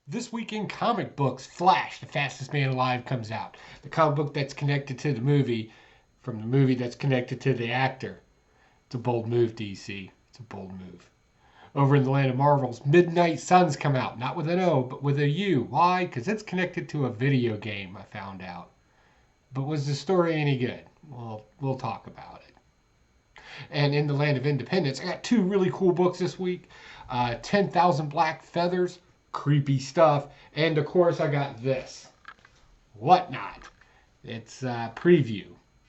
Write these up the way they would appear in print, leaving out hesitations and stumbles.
This week in comic books, Flash, the fastest man alive, comes out. The comic book that's connected to the movie, from the movie that's connected to the actor. It's a bold move, DC. It's a bold move. Over in the land of Marvels, Midnight Suns come out, not with an O, but with a U. Why? Because it's connected to a video game, I found out. But was the story any good? Well, we'll talk about it. And in the land of independence, I got two really cool books this week. 10,000 Black Feathers, creepy stuff. And of course, I got this, Whatnot. It's a preview,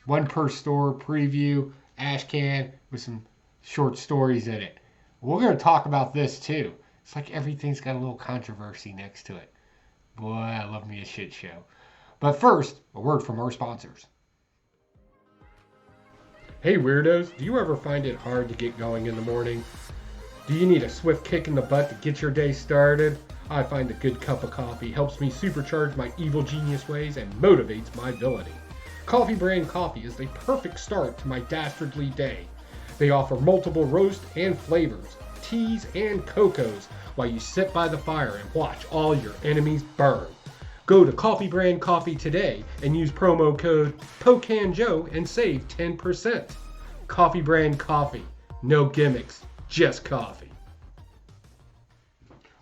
one per store preview, ash can with some short stories in it. We're going to talk about this too. It's like everything's got a little controversy next to it. Boy, I love me a shit show. But first, a word from our sponsors. Hey weirdos, do you ever find it hard to get going in the morning? Do you need a swift kick in the butt to get your day started? I find a good cup of coffee helps me supercharge my evil genius ways and motivates my villainy. Coffee Brand Coffee is the perfect start to my dastardly day. They offer multiple roast and flavors, teas and cocos, while you sit by the fire and watch all your enemies burn. Go to Coffee Brand Coffee today and use promo code POCANJOE and save 10%. Coffee Brand Coffee. No gimmicks, just coffee.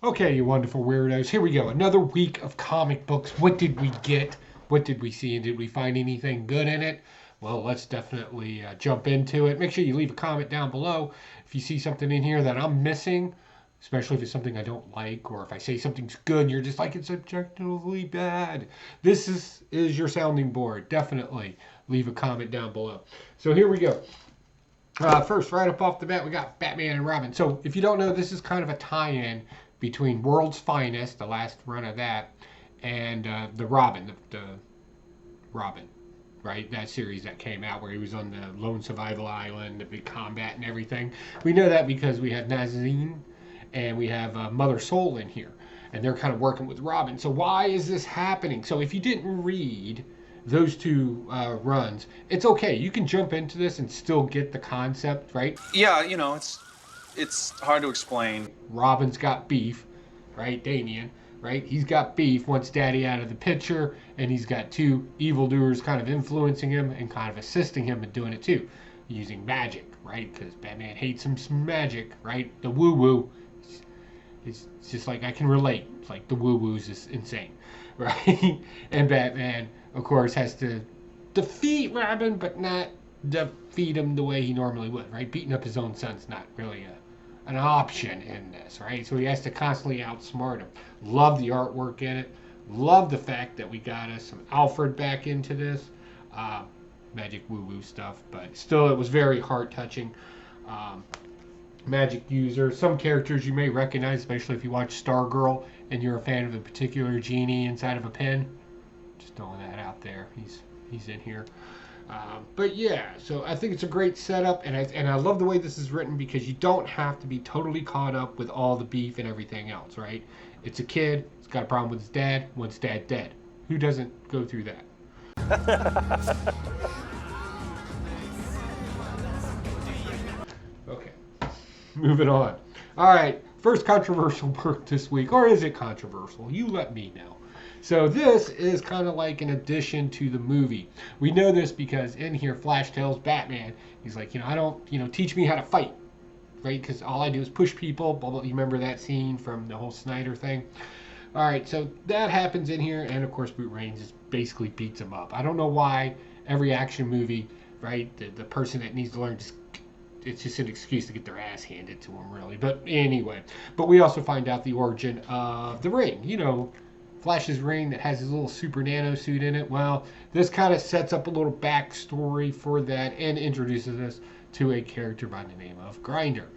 Okay, you wonderful weirdos. Here we go. Another week of comic books. What did we get? What did we see? And did we find anything good in it? Well, let's definitely jump into it. Make sure you leave a comment down below if you see something in here that I'm missing, especially if it's something I don't like, or if I say something's good and you're just like, it's objectively bad. This is your sounding board. Definitely leave a comment down below. So here we go. First, right up off the bat, we got Batman and Robin. So if you don't know, this is kind of a tie-in between World's Finest, the last run of that, and the Robin, the Robin, right? That series that came out where he was on the lone survival island, the big combat and everything. We know that because we have Nazine and we have Mother Soul in here, and they're kind of working with Robin. So why is this happening? So if you didn't read those two runs, it's okay. You can jump into this and still get the concept, right? Yeah, it's hard to explain. Robin's got beef, right? Damian, right? He's got beef, wants Daddy out of the picture, and he's got two evildoers kind of influencing him and kind of assisting him in doing it too, using magic, right? Because Batman hates some magic, right? The woo-woo. It's just like I can relate. It's like the woo-woo's is insane, right? And Batman, of course, has to defeat Robin, but not defeat him the way he normally would, right? Beating up his own son's not really an option in this, right? So he has to constantly outsmart him. Love the artwork in it. Love the fact that we got us some Alfred back into this. Magic woo-woo stuff, but still it was very heart-touching. Magic user. Some characters you may recognize, especially if you watch Stargirl and you're a fan of a particular genie inside of a pen. Just throwing that out there. He's in here. But yeah, so I think it's a great setup, and I love the way this is written because you don't have to be totally caught up with all the beef and everything else, right? It's a kid. He's got a problem with his dad. Wants dad dead. Who doesn't go through that? Okay. Moving on. All right, first controversial book this week, or is it controversial? You let me know. So this is kind of like an addition to the movie. We know this because in here, Flash tells Batman, he's like, I don't, teach me how to fight, right? Because all I do is push people. Blah, blah. You remember that scene from the whole Snyder thing? All right, so that happens in here, and of course, Bruce Wayne just basically beats him up. I don't know why every action movie, right, the person that needs to learn it's just an excuse to get their ass handed to them, really. But anyway, but we also find out the origin of the ring. Flash's ring that has his little super nano suit in it. Well, this kind of sets up a little backstory for that and introduces us to a character by the name of Grinder.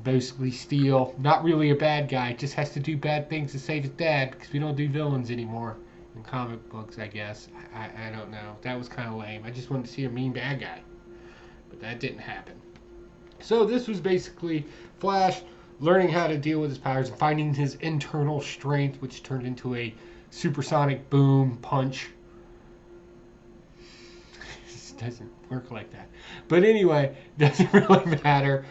Basically Steel, not really a bad guy, just has to do bad things to save his dad because we don't do villains anymore in comic books, I guess. I don't know. That was kind of lame. I just wanted to see a mean bad guy. But that didn't happen. So this was basically Flash learning how to deal with his powers and finding his internal strength, which turned into a supersonic boom punch. It doesn't work like that. But anyway, doesn't really matter.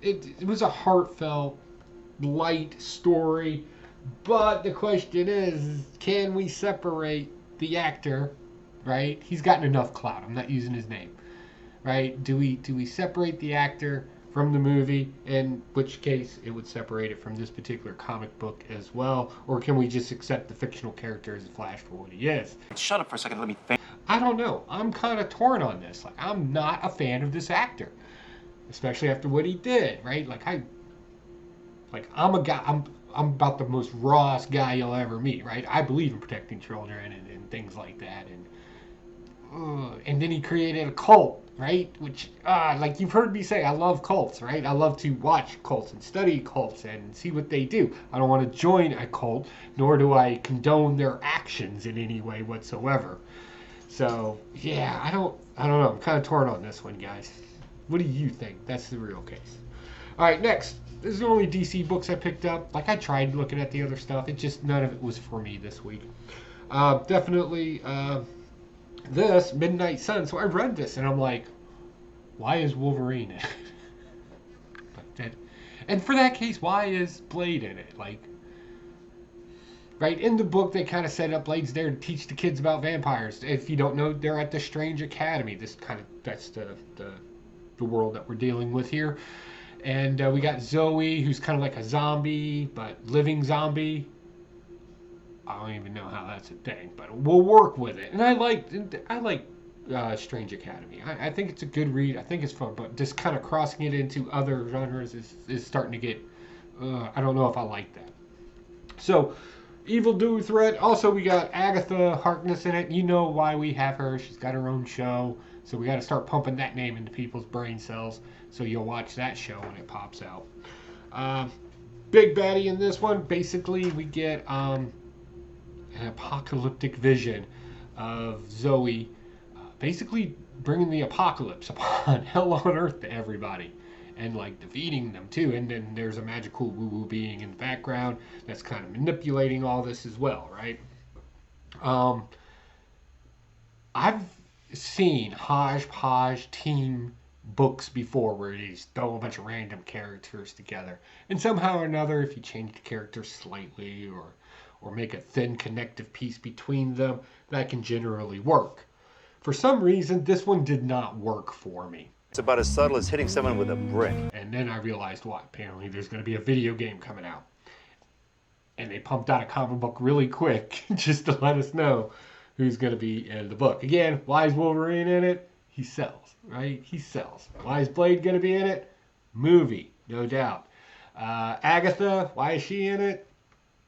It was a heartfelt, light story. But the question is, can we separate the actor, right? He's gotten enough clout. I'm not using his name, right? Do we separate the actor from the movie? In which case, it would separate it from this particular comic book as well, or can we just accept the fictional character as Flash for what he is? Shut up for a second. Let me think. I don't know. I'm kind of torn on this. Like, I'm not a fan of this actor, especially after what he did, right? I'm a guy. I'm about the most rawest guy you'll ever meet, right? I believe in protecting children and things like that, and then he created a cult, right? Which, like you've heard me say, I love cults, right? I love to watch cults and study cults and see what they do. I don't want to join a cult, nor do I condone their actions in any way whatsoever. So yeah, I don't know. I'm kind of torn on this one, guys. What do you think? That's the real case. All right, next. This is the only DC books I picked up. Like, I tried looking at the other stuff. It just, none of it was for me this week. Definitely this, Midnight Sun. So I read this, and I'm like, why is Wolverine in it? Like that. And for that case, why is Blade in it? Like, right, in the book, they kind of set up Blade's there to teach the kids about vampires. If you don't know, they're at the Strange Academy. That's the world that we're dealing with here. And we got Zoe, who's kind of like a zombie, but living zombie. I don't even know how that's a thing, but we'll work with it. And I like Strange Academy. I think it's a good read. I think it's fun, but just kind of crossing it into other genres is starting to get. I don't know if I like that. So, Evil Dude Threat. Also, we got Agatha Harkness in it. You know why we have her. She's got her own show. So we got to start pumping that name into people's brain cells. So you'll watch that show when it pops out. Big baddie in this one. Basically, we get an apocalyptic vision of Zoe basically bringing the apocalypse upon hell on earth to everybody. And like defeating them too. And then there's a magical woo-woo being in the background that's kind of manipulating all this as well, right? I've seen hodgepodge team books before where they just throw a bunch of random characters together. And somehow or another, if you change the characters slightly or make a thin connective piece between them, that can generally work. For some reason, this one did not work for me. It's about as subtle as hitting someone with a brick. And then I realized what? Apparently there's going to be a video game coming out. And they pumped out a comic book really quick just to let us know who's going to be in the book. Again, why is Wolverine in it? He sells, right? He sells. Why is Blade going to be in it? Movie, no doubt. Agatha, why is she in it?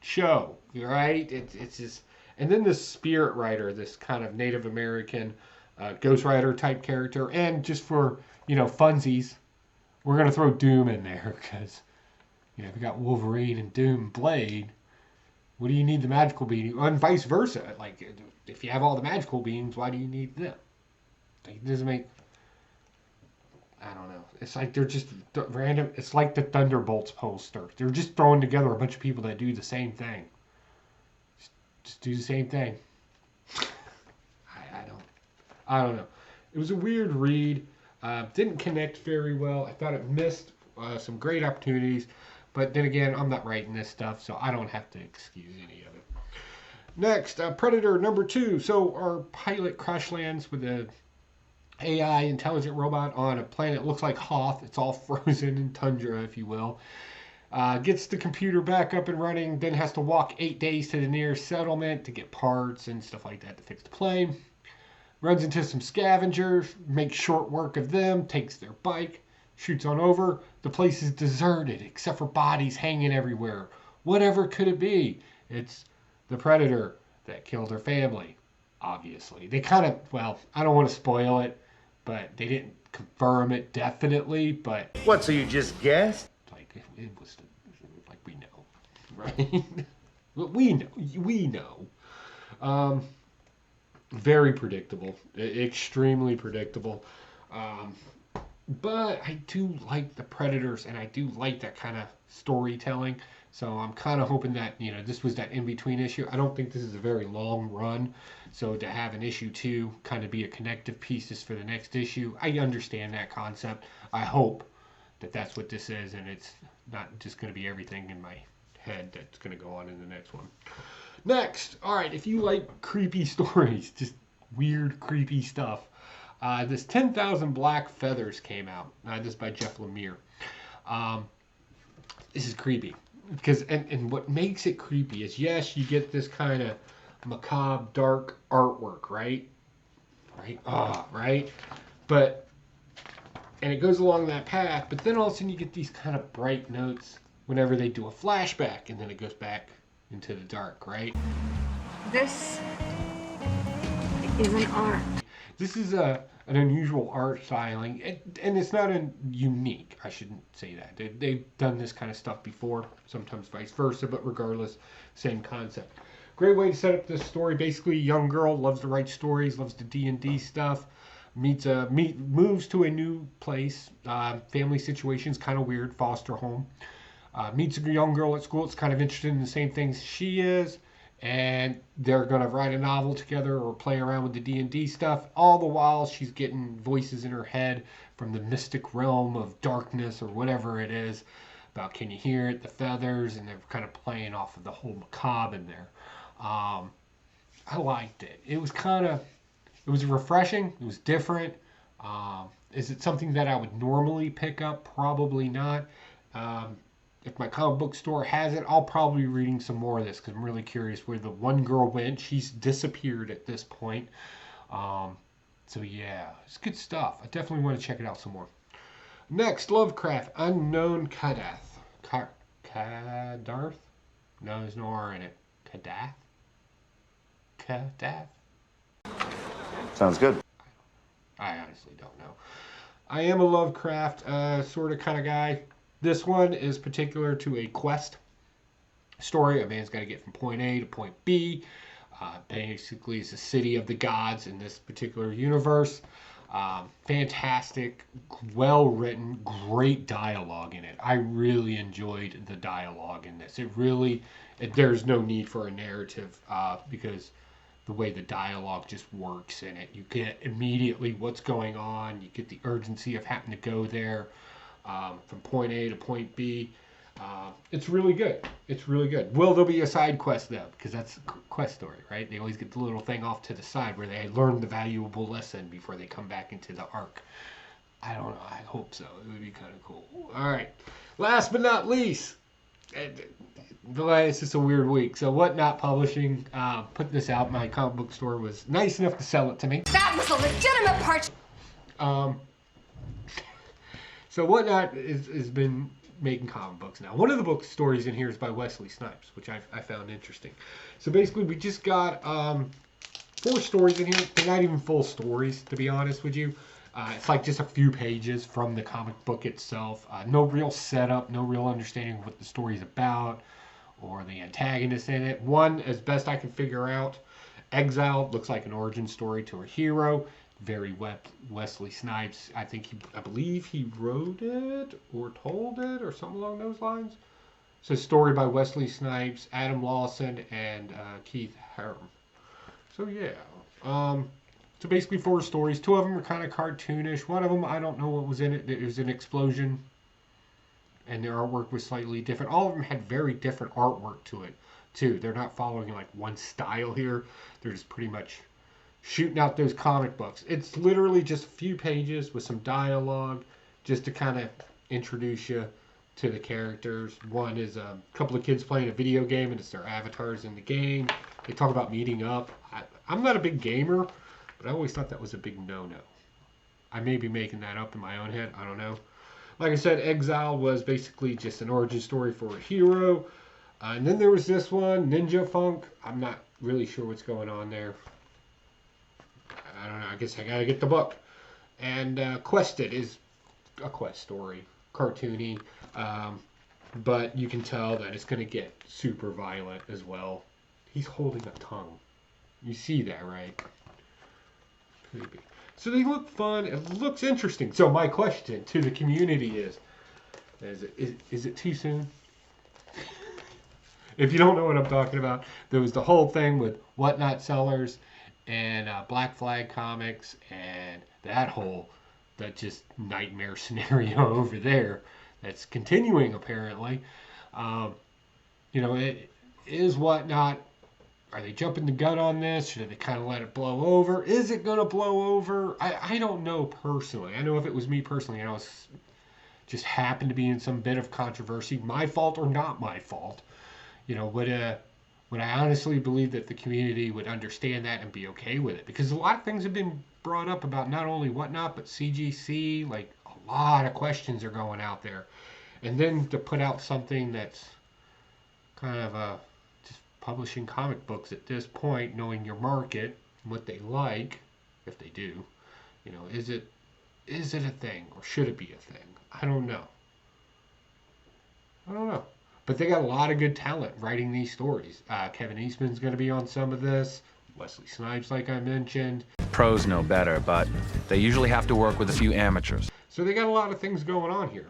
Show, right? It's just... And then this spirit writer, this kind of Native American Ghost Rider type character. And just for, funsies, we're going to throw Doom in there because, we got Wolverine and Doom and Blade. What do you need the magical being? And vice versa. Like, if you have all the magical beings, why do you need them? It doesn't make... I don't know. It's like they're just random. It's like the Thunderbolts poster. They're just throwing together a bunch of people that do the same thing. Just do the same thing. I don't know. It was a weird read. Didn't connect very well. I thought it missed some great opportunities. But then again, I'm not writing this stuff, so I don't have to excuse any of it. Next, Predator number 2. So our pilot crash lands with a AI intelligent robot on a planet that looks like Hoth. It's all frozen in tundra, if you will. Gets the computer back up and running, then has to walk 8 days to the nearest settlement to get parts and stuff like that to fix the plane. Runs into some scavengers, makes short work of them, takes their bike, shoots on over. The place is deserted except for bodies hanging everywhere. Whatever could it be? It's the Predator that killed her family, obviously. They kind of, I don't want to spoil it, but they didn't confirm it definitely, but... What, so you just guessed? Like, it was like, we know, right? we know. Very predictable. Extremely predictable. But I do like the Predators, and I do like that kind of storytelling. So I'm kind of hoping that, this was that in-between issue. I don't think this is a very long run. So to have an issue 2 kind of be a connective pieces for the next issue, I understand that concept. I hope that that's what this is, and it's not just going to be everything in my head that's going to go on in the next one. Next, all right, if you like creepy stories, just weird, creepy stuff, this 10,000 Black Feathers came out. This is by Jeff Lemire. This is creepy. Because and what makes it creepy is, yes, you get this kind of macabre, dark artwork, right? Right? But, and it goes along that path, but then all of a sudden you get these kind of bright notes whenever they do a flashback, and then it goes back into the dark, right? This is an art. This is an unusual art styling, and it's not unique. I shouldn't say that. They've done this kind of stuff before, sometimes vice versa, but regardless, same concept. Great way to set up this story. Basically, a young girl loves to write stories, loves the D&D stuff, moves to a new place. Family situation's kind of weird, foster home. Meets a young girl at school that's kind of interested in the same things she is, and they're going to write a novel together or play around with the D&D stuff. All the while, she's getting voices in her head from the mystic realm of darkness or whatever it is about, can you hear it, the feathers, and they're kind of playing off of the whole macabre in there. I liked it. It was refreshing. It was different. Is it something that I would normally pick up? Probably not. If my comic book store has it, I'll probably be reading some more of this because I'm really curious where the one girl went. She's disappeared at this point. So yeah, it's good stuff. I definitely want to check it out some more. Next, Lovecraft, Unknown Kadath. Kadarth? No, there's no R in it. Kadath? Sounds good. I honestly don't know. I am a Lovecraft sort of kind of guy. This one is particular to a quest story. A man's got to get from point A to point B. Basically, it's a city of the gods in this particular universe. Fantastic, well-written, great dialogue in it. I really enjoyed the dialogue in this. There's no need for a narrative because the way the dialogue just works in it. You get immediately what's going on. You get the urgency of having to go there from point A to point B. It's really good. It's really good. Will there be a side quest though? Because that's a quest story, right? They always get the little thing off to the side where they learn the valuable lesson before they come back into the arc. I don't know. I hope so. It would be kind of cool. All right. Last but not least, it's just a weird week. So Whatnot Publishing put this out. My comic book store was nice enough to sell it to me. That was a legitimate part. So Whatnot has been making comic books now. One of the book stories in here is by Wesley Snipes, which I found interesting. So basically, we just got 4 stories in here. They're not even full stories, to be honest with you. It's like just a few pages from the comic book itself. No real setup, no real understanding of what the story's about or the antagonist in it. One, as best I can figure out, Exile looks like an origin story to a hero. Very Wesley Snipes. I believe he wrote it or told it or something along those lines. It's a story by Wesley Snipes, Adam Lawson, and Keith Harum. So yeah. So basically 4 stories. 2 of them are kind of cartoonish. One of them, I don't know what was in it. It was an explosion. And their artwork was slightly different. All of them had very different artwork to it, too. They're not following like one style here. They're just pretty much shooting out those comic books. It's literally just a few pages with some dialogue just to kind of introduce you to the characters. One is a couple of kids playing a video game and it's their avatars in the game. They talk about meeting up. I'm not a big gamer, but I always thought that was a big no-no. I may be making that up in my own head. I don't know. Like I said, Exile was basically just an origin story for a hero. And then there was this one, Ninja Funk. I'm not really sure what's going on there. I don't know. I guess I gotta get the book. And Quested is a quest story, cartoony, but you can tell that it's gonna get super violent as well. He's holding a tongue. You see that, right? Creepy. So they look fun. It looks interesting. So my question to the community is it too soon? If you don't know what I'm talking about, there was the whole thing with Whatnot Sellers and Black Flag Comics and that just nightmare scenario over there that's continuing apparently. You know, it is Whatnot. Are they jumping the gun on this? Should they kind of let it blow over? Is it going to blow over? I don't know personally. I know if it was me personally, I was just happened to be in some bit of controversy, my fault or not my fault. You know, would I honestly believe that the community would understand that and be okay with it? Because a lot of things have been brought up about not only Whatnot, but CGC. Like, a lot of questions are going out there. And then to put out something that's kind of just publishing comic books at this point, knowing your market, what they like, if they do, you know, is it a thing or should it be a thing? I don't know. But they got a lot of good talent writing these stories. Kevin Eastman's going to be on some of this. Wesley Snipes, like I mentioned. Pros know better, but they usually have to work with a few amateurs. So they got a lot of things going on here.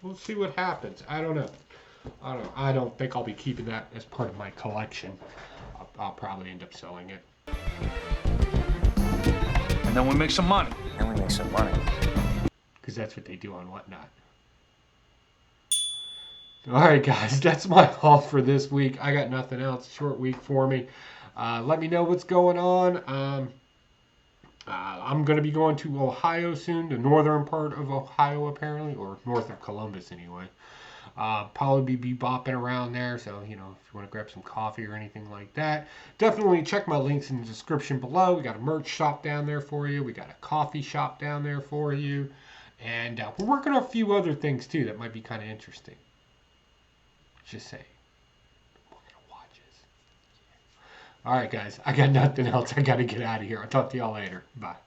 We'll see what happens. I don't know. I don't think I'll be keeping that as part of my collection. I'll probably end up selling it. And then we make some money. Because that's what they do on Whatnot. Alright guys, that's my haul for this week. I got nothing else. Short week for me. Let me know what's going on. I'm going to be going to Ohio soon, the northern part of Ohio apparently, or north of Columbus anyway. Probably be bopping around there, so you know, if you want to grab some coffee or anything like that, definitely check my links in the description below. We got a merch shop down there for you. We got a coffee shop down there for you. And we're working on a few other things too that might be kind of interesting. Just saying. Watches. Alright guys, I got nothing else. I got to get out of here. I'll talk to y'all later. Bye.